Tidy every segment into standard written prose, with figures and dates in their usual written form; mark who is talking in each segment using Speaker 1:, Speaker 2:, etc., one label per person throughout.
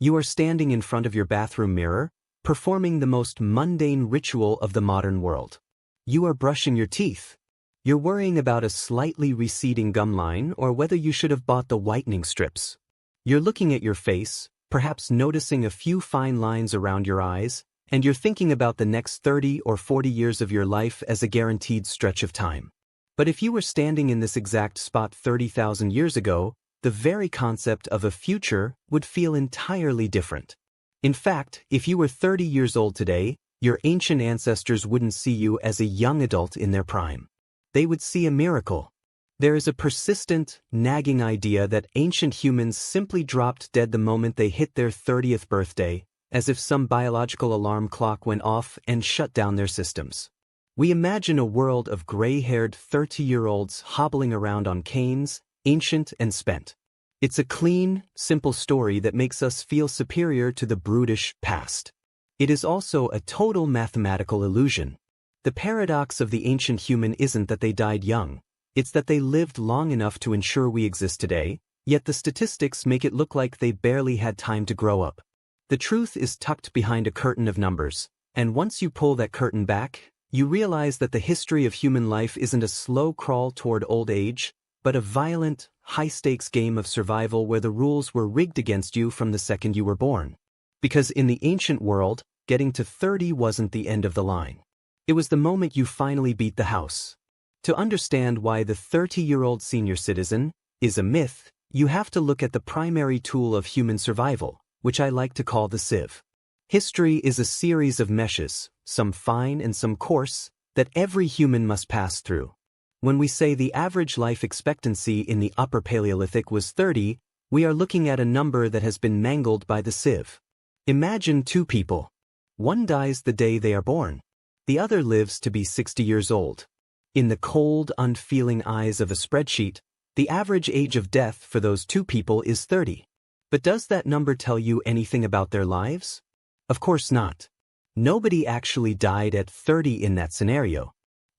Speaker 1: You are standing in front of your bathroom mirror, performing the most mundane ritual of the modern world. You are brushing your teeth. You're worrying about a slightly receding gum line or whether you should have bought the whitening strips. You're looking at your face, perhaps noticing a few fine lines around your eyes, and you're thinking about the next 30 or 40 years of your life as a guaranteed stretch of time. But if you were standing in this exact spot 30,000 years ago, the very concept of a future would feel entirely different. In fact, if you were 30 years old today, your ancient ancestors wouldn't see you as a young adult in their prime. They would see a miracle. There is a persistent, nagging idea that ancient humans simply dropped dead the moment they hit their 30th birthday, as if some biological alarm clock went off and shut down their systems. We imagine a world of gray-haired 30-year-olds hobbling around on canes, ancient and spent. It's a clean, simple story that makes us feel superior to the brutish past. It is also a total mathematical illusion. The paradox of the ancient human isn't that they died young, it's that they lived long enough to ensure we exist today, yet the statistics make it look like they barely had time to grow up. The truth is tucked behind a curtain of numbers, and once you pull that curtain back, you realize that the history of human life isn't a slow crawl toward old age, but a violent, high-stakes game of survival where the rules were rigged against you from the second you were born. Because in the ancient world, getting to 30 wasn't the end of the line. It was the moment you finally beat the house. To understand why the 30-year-old senior citizen is a myth, you have to look at the primary tool of human survival, which I like to call the sieve. History is a series of meshes, some fine and some coarse, that every human must pass through. When we say the average life expectancy in the Upper Paleolithic was 30, we are looking at a number that has been mangled by the sieve. Imagine two people. One dies the day they are born. The other lives to be 60 years old. In the cold, unfeeling eyes of a spreadsheet, the average age of death for those two people is 30. But does that number tell you anything about their lives? Of course not. Nobody actually died at 30 in that scenario.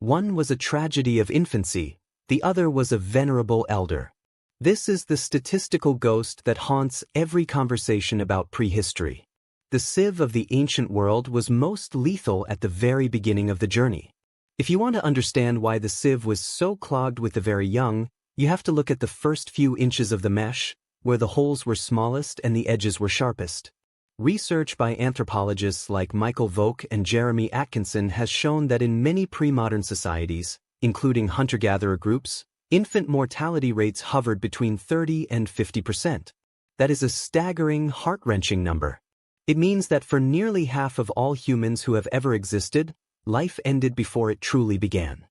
Speaker 1: One was a tragedy of infancy, the other was a venerable elder. This is the statistical ghost that haunts every conversation about prehistory. The sieve of the ancient world was most lethal at the very beginning of the journey. If you want to understand why the sieve was so clogged with the very young, you have to look at the first few inches of the mesh, where the holes were smallest and the edges were sharpest. Research by anthropologists like Michael Voke and Jeremy Atkinson has shown that in many pre-modern societies, including hunter-gatherer groups, infant mortality rates hovered between 30 and 50%. That is a staggering, heart-wrenching number. It means that for nearly half of all humans who have ever existed, life ended before it truly began.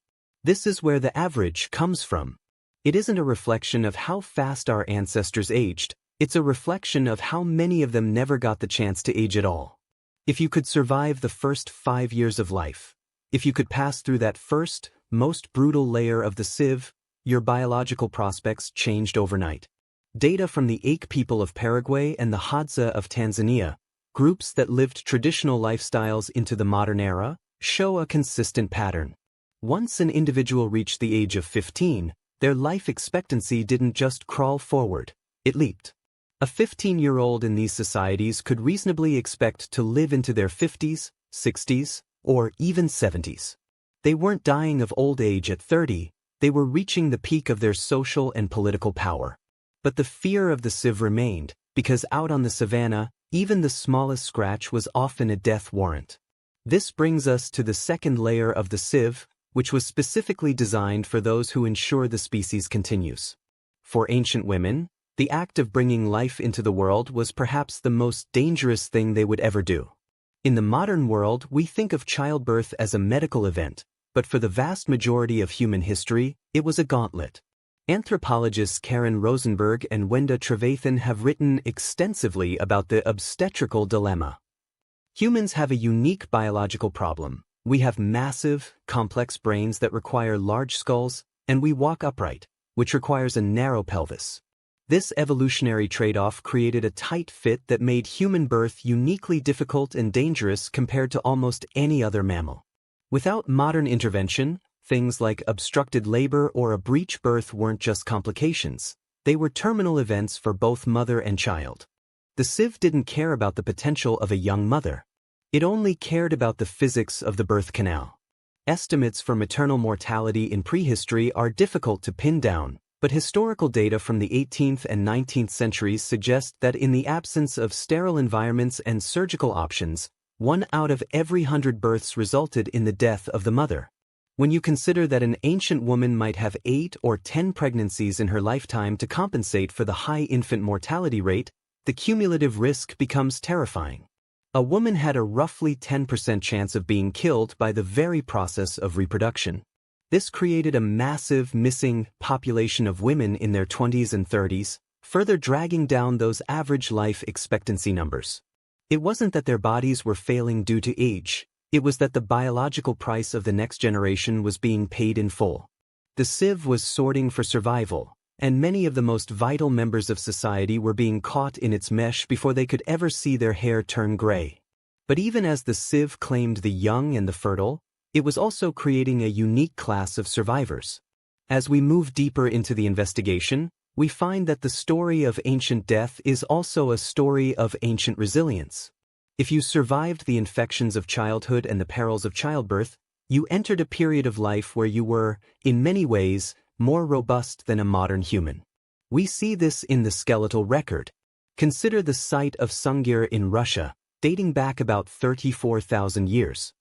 Speaker 1: This is where the average comes from. It isn't a reflection of how fast our ancestors aged, it's a reflection of how many of them never got the chance to age at all. If you could survive the first 5 years of life, if you could pass through that first, most brutal layer of the sieve, your biological prospects changed overnight. Data from the Ake people of Paraguay and the Hadza of Tanzania, groups that lived traditional lifestyles into the modern era, show a consistent pattern. Once an individual reached the age of 15, their life expectancy didn't just crawl forward, it leaped. A 15-year-old in these societies could reasonably expect to live into their 50s, 60s, or even 70s. They weren't dying of old age at 30, they were reaching the peak of their social and political power. But the fear of the sieve remained, because out on the savannah, even the smallest scratch was often a death warrant. This brings us to the second layer of the sieve, which was specifically designed for those who ensure the species continues. For ancient women, the act of bringing life into the world was perhaps the most dangerous thing they would ever do. In the modern world, we think of childbirth as a medical event, but for the vast majority of human history, it was a gauntlet. Anthropologists Karen Rosenberg and Wenda Trevathan have written extensively about the obstetrical dilemma. Humans have a unique biological problem. We have massive, complex brains that require large skulls, and we walk upright, which requires a narrow pelvis. This evolutionary trade-off created a tight fit that made human birth uniquely difficult and dangerous compared to almost any other mammal. Without modern intervention, things like obstructed labor or a breech birth weren't just complications, they were terminal events for both mother and child. The sieve didn't care about the potential of a young mother. It only cared about the physics of the birth canal. Estimates for maternal mortality in prehistory are difficult to pin down, but historical data from the 18th and 19th centuries suggest that in the absence of sterile environments and surgical options, 1 out of every 100 births resulted in the death of the mother. When you consider that an ancient woman might have 8 or 10 pregnancies in her lifetime to compensate for the high infant mortality rate, the cumulative risk becomes terrifying. A woman had a roughly 10% chance of being killed by the very process of reproduction. This created a massive missing population of women in their 20s and 30s, further dragging down those average life expectancy numbers. It wasn't that their bodies were failing due to age. It was that the biological price of the next generation was being paid in full. The sieve was sorting for survival, and many of the most vital members of society were being caught in its mesh before they could ever see their hair turn gray. But even as the sieve claimed the young and the fertile, it was also creating a unique class of survivors. As we move deeper into the investigation, we find that the story of ancient death is also a story of ancient resilience. If you survived the infections of childhood and the perils of childbirth, you entered a period of life where you were, in many ways, more robust than a modern human. We see this in the skeletal record. Consider the site of Sungir in Russia, dating back about 34,000 years.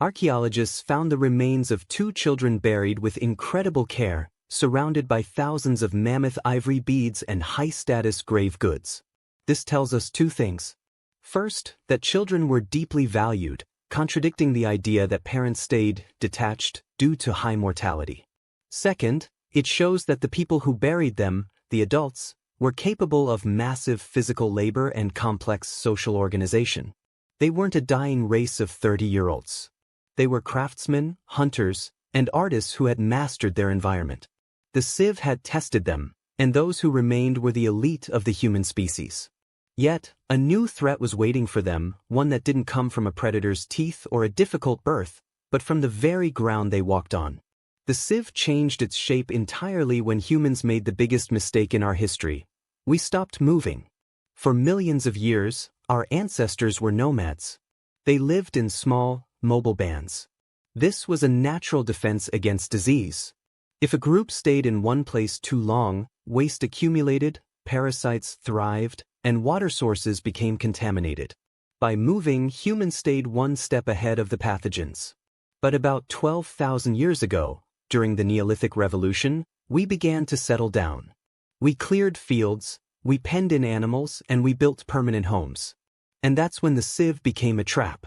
Speaker 1: Archaeologists found the remains of 2 children buried with incredible care, surrounded by thousands of mammoth ivory beads and high-status grave goods. This tells us 2 things. First, that children were deeply valued, contradicting the idea that parents stayed detached due to high mortality. Second, it shows that the people who buried them, the adults, were capable of massive physical labor and complex social organization. They weren't a dying race of 30-year-olds. They were craftsmen, hunters, and artists who had mastered their environment. The sieve had tested them, and those who remained were the elite of the human species. Yet, a new threat was waiting for them, one that didn't come from a predator's teeth or a difficult birth, but from the very ground they walked on. The sieve changed its shape entirely when humans made the biggest mistake in our history. We stopped moving. For millions of years, our ancestors were nomads. They lived in small, mobile bands. This was a natural defense against disease. If a group stayed in one place too long, waste accumulated, parasites thrived, and water sources became contaminated. By moving, humans stayed one step ahead of the pathogens. But about 12,000 years ago, during the Neolithic Revolution, we began to settle down. We cleared fields, we penned in animals, and we built permanent homes. And that's when the sieve became a trap.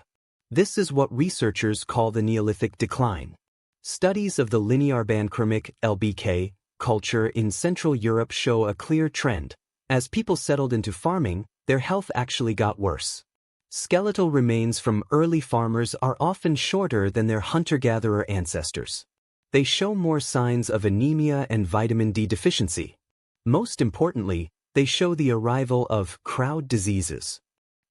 Speaker 1: This is what researchers call the Neolithic decline. Studies of the linear Bandkrumik (LBK) culture in Central Europe show a clear trend. As people settled into farming, their health actually got worse. Skeletal remains from early farmers are often shorter than their hunter-gatherer ancestors. They show more signs of anemia and vitamin D deficiency. Most importantly, they show the arrival of crowd diseases.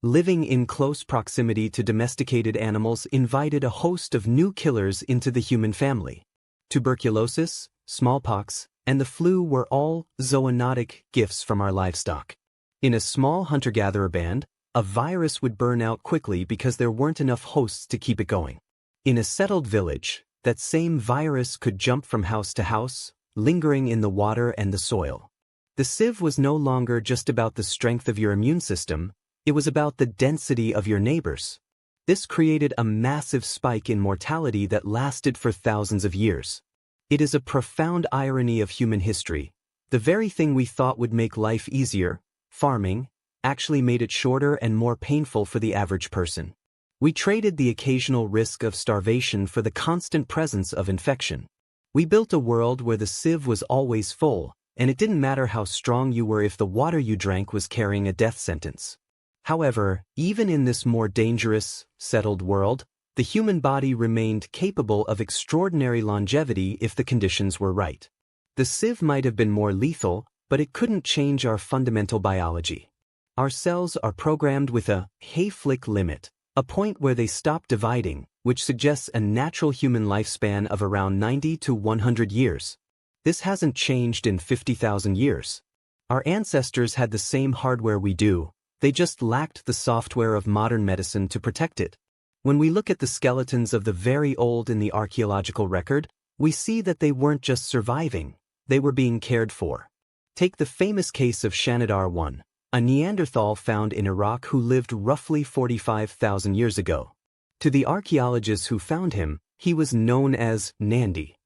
Speaker 1: Living in close proximity to domesticated animals invited a host of new killers into the human family. Tuberculosis, smallpox, and the flu were all zoonotic gifts from our livestock. In a small hunter-gatherer band, a virus would burn out quickly because there weren't enough hosts to keep it going. In a settled village, that same virus could jump from house to house, lingering in the water and the soil. The sieve was no longer just about the strength of your immune system, it was about the density of your neighbors. This created a massive spike in mortality that lasted for thousands of years. It is a profound irony of human history. The very thing we thought would make life easier, farming, actually made it shorter and more painful for the average person. We traded the occasional risk of starvation for the constant presence of infection. We built a world where the sieve was always full, and it didn't matter how strong you were if the water you drank was carrying a death sentence. However, even in this more dangerous, settled world, the human body remained capable of extraordinary longevity if the conditions were right. The sieve might have been more lethal, but it couldn't change our fundamental biology. Our cells are programmed with a Hayflick limit, a point where they stop dividing, which suggests a natural human lifespan of around 90 to 100 years. This hasn't changed in 50,000 years. Our ancestors had the same hardware we do, They just lacked the software of modern medicine to protect it. When we look at the skeletons of the very old in the archaeological record, we see that they weren't just surviving, they were being cared for. Take the famous case of Shanidar I, a Neanderthal found in Iraq who lived roughly 45,000 years ago. To the archaeologists who found him, he was known as Nandi.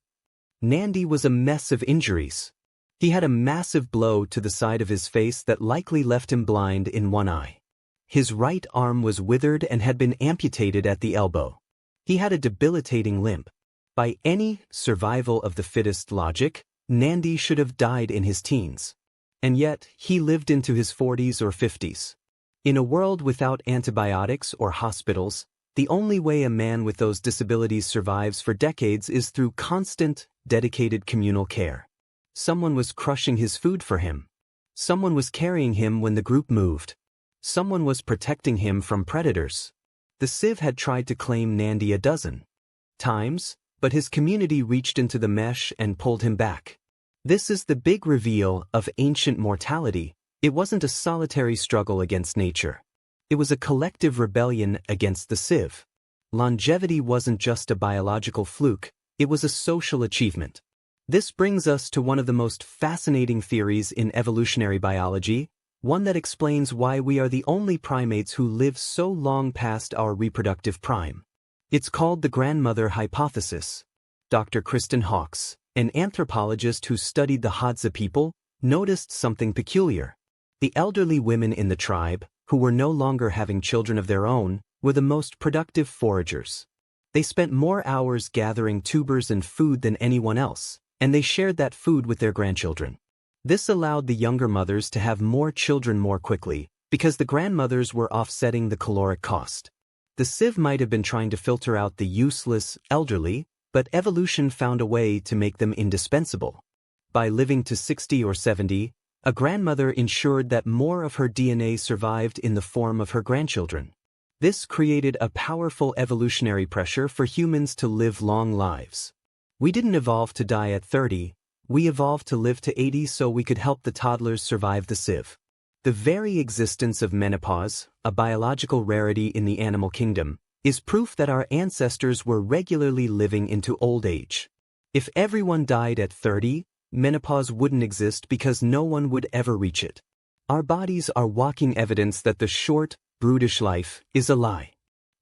Speaker 1: Nandi was a mess of injuries. He had a massive blow to the side of his face that likely left him blind in one eye. His right arm was withered and had been amputated at the elbow. He had a debilitating limp. By any survival of the fittest logic, Nandi should have died in his teens. And yet, he lived into his 40s or 50s. In a world without antibiotics or hospitals, the only way a man with those disabilities survives for decades is through constant, dedicated communal care. Someone was crushing his food for him. Someone was carrying him when the group moved. Someone was protecting him from predators. The Civ had tried to claim Nandi a dozen times, but his community reached into the mesh and pulled him back. This is the big reveal of ancient mortality. It wasn't a solitary struggle against nature. It was a collective rebellion against the Civ. Longevity wasn't just a biological fluke, it was a social achievement. This brings us to one of the most fascinating theories in evolutionary biology, one that explains why we are the only primates who live so long past our reproductive prime. It's called the grandmother hypothesis. Dr. Kristen Hawkes, an anthropologist who studied the Hadza people, noticed something peculiar. The elderly women in the tribe, who were no longer having children of their own, were the most productive foragers. They spent more hours gathering tubers and food than anyone else, and they shared that food with their grandchildren. This allowed the younger mothers to have more children more quickly, because the grandmothers were offsetting the caloric cost. The Civ might have been trying to filter out the useless, elderly, but evolution found a way to make them indispensable. By living to 60 or 70, a grandmother ensured that more of her DNA survived in the form of her grandchildren. This created a powerful evolutionary pressure for humans to live long lives. We didn't evolve to die at 30, we evolved to live to 80 so we could help the toddlers survive the Civ. The very existence of menopause, a biological rarity in the animal kingdom, is proof that our ancestors were regularly living into old age. If everyone died at 30, menopause wouldn't exist because no one would ever reach it. Our bodies are walking evidence that the short, brutish life is a lie.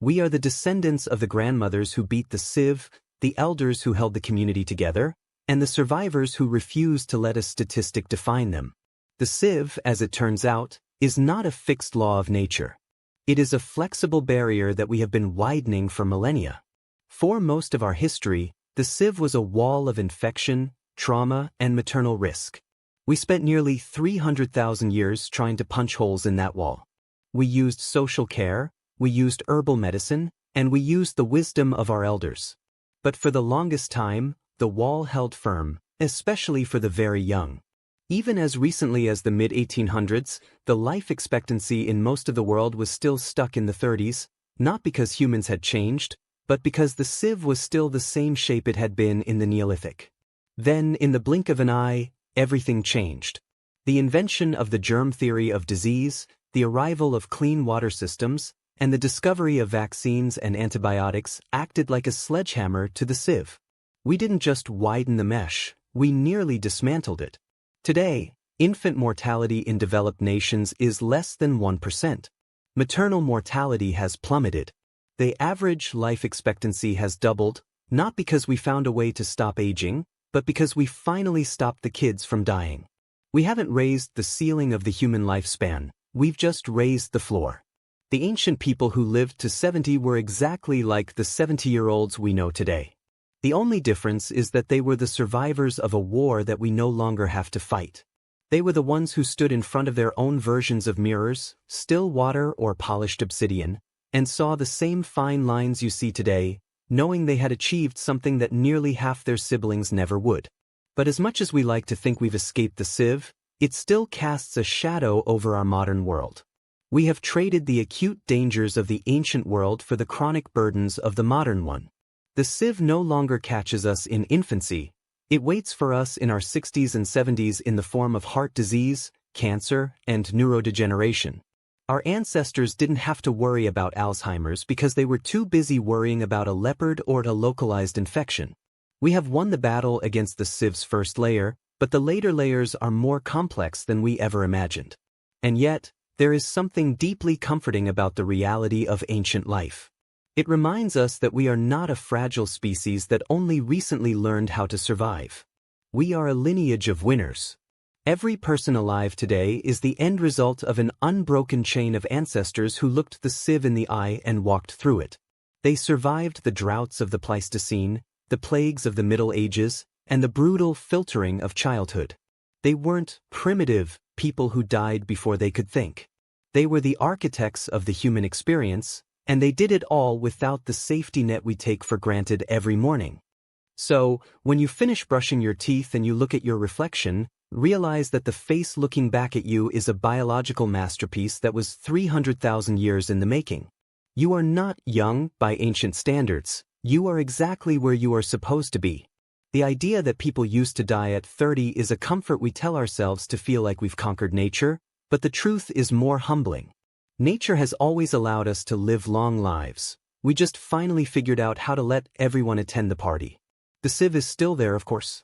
Speaker 1: We are the descendants of the grandmothers who beat the Civ, the elders who held the community together, and the survivors who refused to let a statistic define them. The Civ, as it turns out, is not a fixed law of nature. It is a flexible barrier that we have been widening for millennia. For most of our history, the Civ was a wall of infection, trauma, and maternal risk. We spent nearly 300,000 years trying to punch holes in that wall. We used social care, we used herbal medicine, and we used the wisdom of our elders. But for the longest time, the wall held firm, especially for the very young. Even as recently as the mid-1800s, the life expectancy in most of the world was still stuck in the 30s, not because humans had changed, but because the Civ was still the same shape it had been in the Neolithic. Then, in the blink of an eye, everything changed. The invention of the germ theory of disease, the arrival of clean water systems, and the discovery of vaccines and antibiotics acted like a sledgehammer to the Civ. We didn't just widen the mesh, we nearly dismantled it. Today, infant mortality in developed nations is less than 1%. Maternal mortality has plummeted. The average life expectancy has doubled, not because we found a way to stop aging, but because we finally stopped the kids from dying. We haven't raised the ceiling of the human lifespan, we've just raised the floor. The ancient people who lived to 70 were exactly like the 70-year-olds we know today. The only difference is that they were the survivors of a war that we no longer have to fight. They were the ones who stood in front of their own versions of mirrors, still water or polished obsidian, and saw the same fine lines you see today, knowing they had achieved something that nearly half their siblings never would. But as much as we like to think we've escaped the Civ, it still casts a shadow over our modern world. We have traded the acute dangers of the ancient world for the chronic burdens of the modern one. The Civ no longer catches us in infancy, it waits for us in our 60s and 70s in the form of heart disease, cancer, and neurodegeneration. Our ancestors didn't have to worry about Alzheimer's because they were too busy worrying about a leopard or a localized infection. We have won the battle against the sieve's first layer, but the later layers are more complex than we ever imagined. And yet, there is something deeply comforting about the reality of ancient life. It reminds us that we are not a fragile species that only recently learned how to survive. We are a lineage of winners. Every person alive today is the end result of an unbroken chain of ancestors who looked the sieve in the eye and walked through it. They survived the droughts of the Pleistocene, the plagues of the Middle Ages, and the brutal filtering of childhood. They weren't primitive people who died before they could think. They were the architects of the human experience, and they did it all without the safety net we take for granted every morning. So, when you finish brushing your teeth and you look at your reflection, realize that the face looking back at you is a biological masterpiece that was 300,000 years in the making. You are not young by ancient standards. You are exactly where you are supposed to be. The idea that people used to die at 30 is a comfort we tell ourselves to feel like we've conquered nature, but the truth is more humbling. Nature has always allowed us to live long lives. We just finally figured out how to let everyone attend the party. The sieve is still there, of course.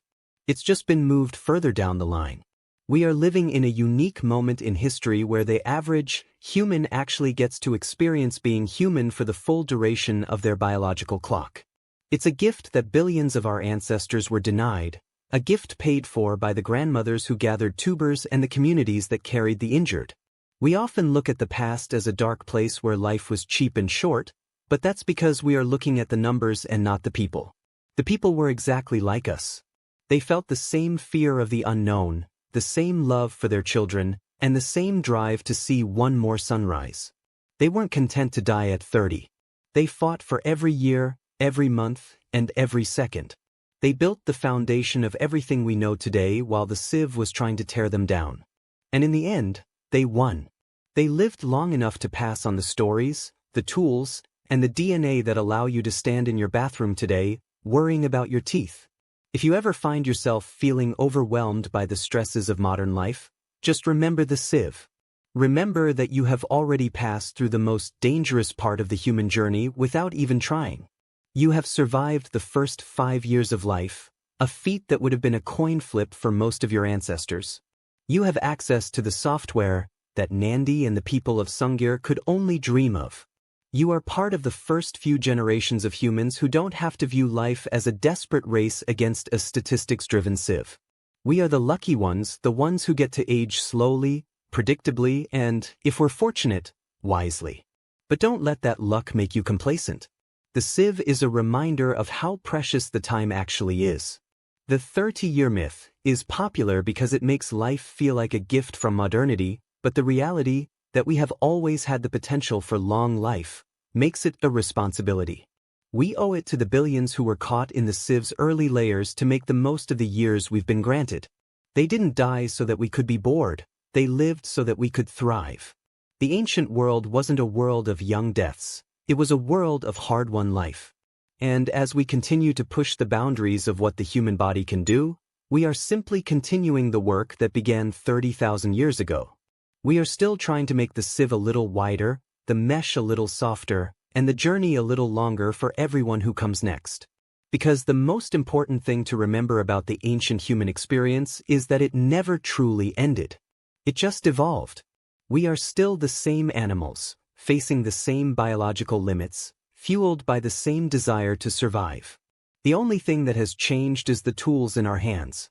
Speaker 1: It's just been moved further down the line. We are living in a unique moment in history where the average human actually gets to experience being human for the full duration of their biological clock. It's a gift that billions of our ancestors were denied, a gift paid for by the grandmothers who gathered tubers and the communities that carried the injured. We often look at the past as a dark place where life was cheap and short, but that's because we are looking at the numbers and not the people. The people were exactly like us. They felt the same fear of the unknown, the same love for their children, and the same drive to see one more sunrise. They weren't content to die at 30. They fought for every year, every month, and every second. They built the foundation of everything we know today while the sieve was trying to tear them down. And in the end, they won. They lived long enough to pass on the stories, the tools, and the DNA that allow you to stand in your bathroom today, worrying about your teeth. If you ever find yourself feeling overwhelmed by the stresses of modern life, just remember the sieve. Remember that you have already passed through the most dangerous part of the human journey without even trying. You have survived the first 5 years of life, a feat that would have been a coin flip for most of your ancestors. You have access to the software that Nandi and the people of Sungir could only dream of. You are part of the first few generations of humans who don't have to view life as a desperate race against a statistics-driven sieve. We are the lucky ones, the ones who get to age slowly, predictably, and, if we're fortunate, wisely. But don't let that luck make you complacent. The sieve is a reminder of how precious the time actually is. The 30-year myth is popular because it makes life feel like a gift from modernity, but the reality that we have always had the potential for long life makes it a responsibility. We owe it to the billions who were caught in the sieve's early layers to make the most of the years we've been granted. They didn't die so that we could be bored, they lived so that we could thrive. The ancient world wasn't a world of young deaths. It was a world of hard-won life. And as we continue to push the boundaries of what the human body can do, we are simply continuing the work that began 30,000 years ago. We are still trying to make the sieve a little wider, the mesh a little softer, and the journey a little longer for everyone who comes next. Because the most important thing to remember about the ancient human experience is that it never truly ended. It just evolved. We are still the same animals, facing the same biological limits, fueled by the same desire to survive. The only thing that has changed is the tools in our hands.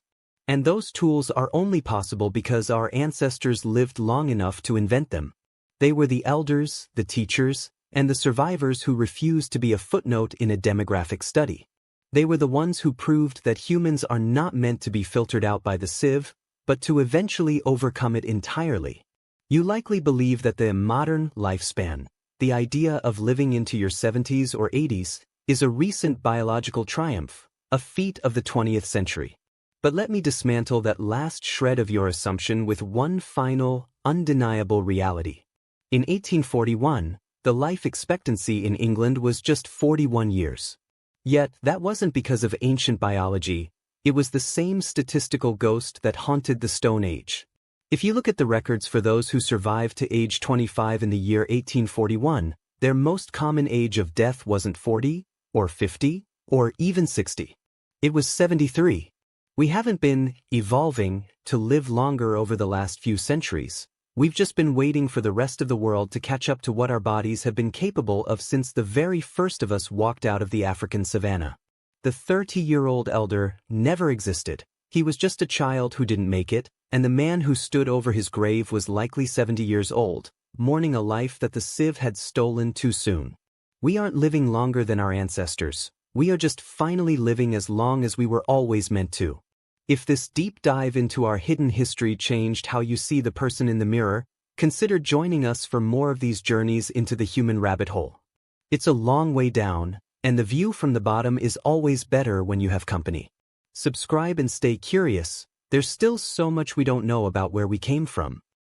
Speaker 1: And those tools are only possible because our ancestors lived long enough to invent them. They were the elders, the teachers, and the survivors who refused to be a footnote in a demographic study. They were the ones who proved that humans are not meant to be filtered out by the sieve, but to eventually overcome it entirely. You likely believe that the modern lifespan, the idea of living into your 70s or 80s, is a recent biological triumph, a feat of the 20th century. But let me dismantle that last shred of your assumption with one final, undeniable reality. In 1841, the life expectancy in England was just 41 years. Yet, that wasn't because of ancient biology, it was the same statistical ghost that haunted the Stone Age. If you look at the records for those who survived to age 25 in the year 1841, their most common age of death wasn't 40, or 50, or even 60. It was 73. We haven't been evolving to live longer over the last few centuries. We've just been waiting for the rest of the world to catch up to what our bodies have been capable of since the very first of us walked out of the African savanna. The 30-year-old elder never existed. He was just a child who didn't make it, and the man who stood over his grave was likely 70 years old, mourning a life that the sieve had stolen too soon. We aren't living longer than our ancestors. We are just finally living as long as we were always meant to. If this deep dive into our hidden history changed how you see the person in the mirror, consider joining us for more of these journeys into the human rabbit hole. It's a long way down, and the view from the bottom is always better when you have company. Subscribe and stay curious. There's still so much we don't know about where we came from.